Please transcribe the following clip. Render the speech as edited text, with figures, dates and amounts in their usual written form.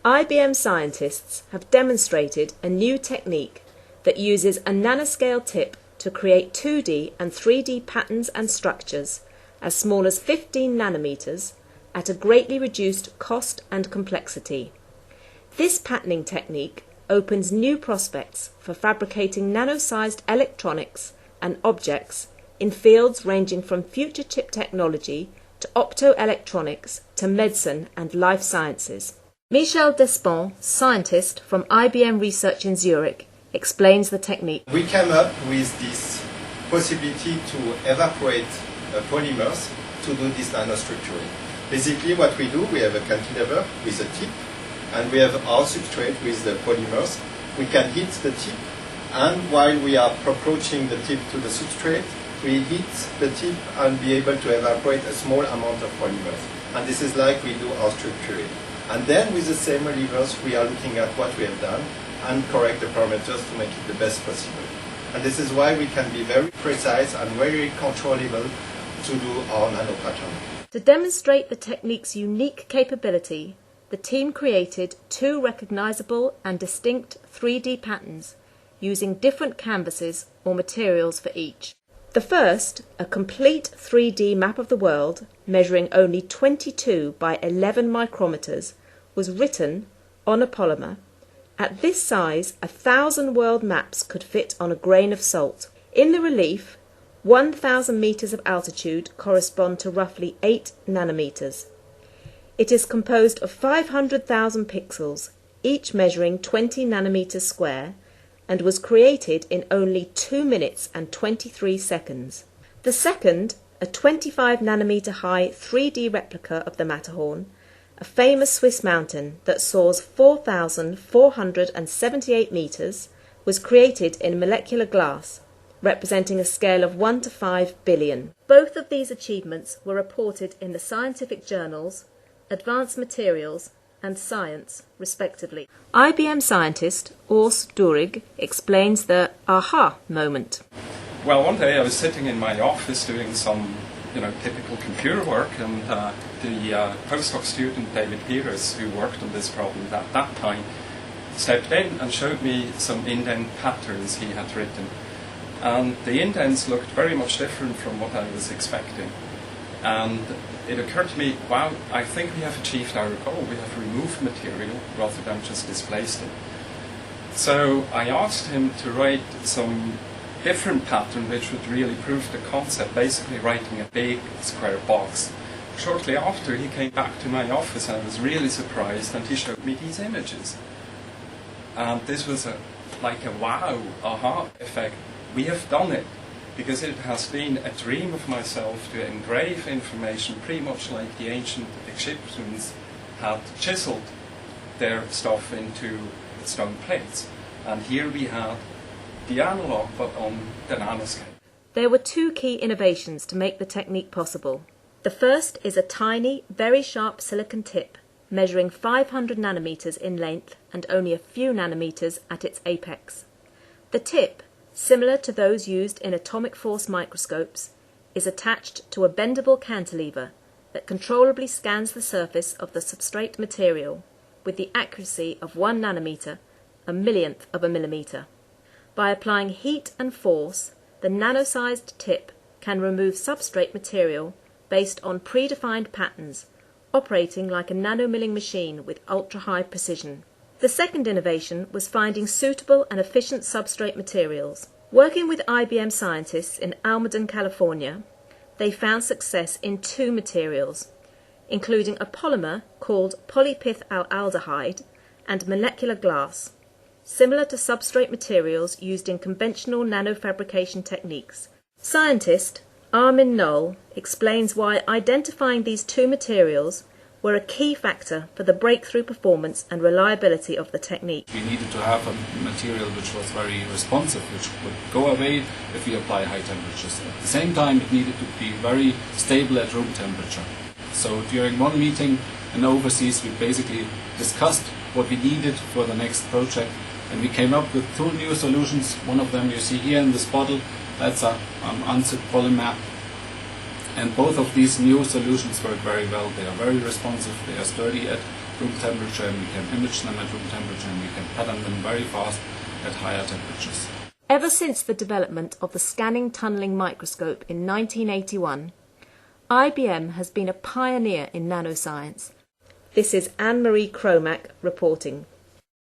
IBM scientists have demonstrated a new technique that uses a nanoscale tip to create 2D and 3D patterns and structures as small as 15 nanometers at a greatly reduced cost and complexity. This patterning technique opens new prospects for fabricating nano-sized electronics and objects in fields ranging from future chip technology to optoelectronics to medicine and life sciences. Michel Despont, scientist from IBM Research in Zurich, explains the technique. We came up with this possibility to evaporate polymers to do this nanostructuring. Basically what we do, we have a cantilever with a tip, and we have our substrate with the polymers. We can hit the tip, and while we are approaching the tip to the substrate, we hit the tip and be able to evaporate a small amount of polymers. And this is like we do our structuring. And then with the same levers, we are looking at what we have done and correct the parameters to make it the best possible. And this is why we can be very precise and very controllable to do our nano pattern. To demonstrate the technique's unique capability, the team created two recognizable and distinct 3D patterns using different canvases or materials for each. The first, a complete 3D map of the world, measuring only 22 by 11 micrometers, was written on a polymer. At this size, 1,000 world maps could fit on a grain of salt. In the relief, 1,000 meters of altitude correspond to roughly 8 nanometers. It is composed of 500,000 pixels, each measuring 20 nanometers square, and was created in only 2 minutes and 23 seconds. The second, a 25 nanometer high 3D replica of the Matterhorn, a famous Swiss mountain that soars 4,478 meters, was created in molecular glass, representing a scale of 1 to 5 billion. Both of these achievements were reported in the scientific journals Advanced Materials and Science, respectively. IBM scientist Urs Dürrig explains the aha moment. Well, one day I was sitting in my office doing some, typical computer work, and the postdoc student David Peters, who worked on this problem at that time, stepped in and showed me some indent patterns he had written. And the indents looked very much different from what I was expecting. And it occurred to me, wow, I think we have achieved our goal. We have removed material rather than just displaced it. So I asked him to write some different pattern which would really prove the concept, basically writing a big square box. Shortly after, he came back to my office and I was really surprised, and he showed me these images. And this was like a wow, aha effect. We have done it. Because it has been a dream of myself to engrave information pretty much like the ancient Egyptians had chiseled their stuff into stone plates. And here we had the analog, but on the nanoscale. There were two key innovations to make the technique possible. The first is a tiny, very sharp silicon tip, measuring 500 nanometers in length and only a few nanometers at its apex. The tip, similar to those used in atomic force microscopes, is attached to a bendable cantilever that controllably scans the surface of the substrate material with the accuracy of 1 nanometer, a millionth of a millimeter. By applying heat and force, the nano-sized tip can remove substrate material based on predefined patterns, operating like a nanomilling machine with ultra-high precision. The second innovation was finding suitable and efficient substrate materials. Working with IBM scientists in Almaden, California, they found success in two materials, including a polymer called polyphthaldehyde and molecular glass, similar to substrate materials used in conventional nanofabrication techniques. Scientist Armin Knoll explains why identifying these two materials were a key factor for the breakthrough performance and reliability of the technique. We needed to have a material which was very responsive, which would go away if we apply high temperatures. At the same time, it needed to be very stable at room temperature. So during one meeting in overseas, we basically discussed what we needed for the next project, and we came up with two new solutions. One of them you see here in this bottle, that's a unzipped polymer. And both of these new solutions work very well. They are very responsive, they are sturdy at room temperature, and we can image them at room temperature, and we can pattern them very fast at higher temperatures. Ever since the development of the scanning tunneling microscope in 1981, IBM has been a pioneer in nanoscience. This is Anne-Marie Cromack reporting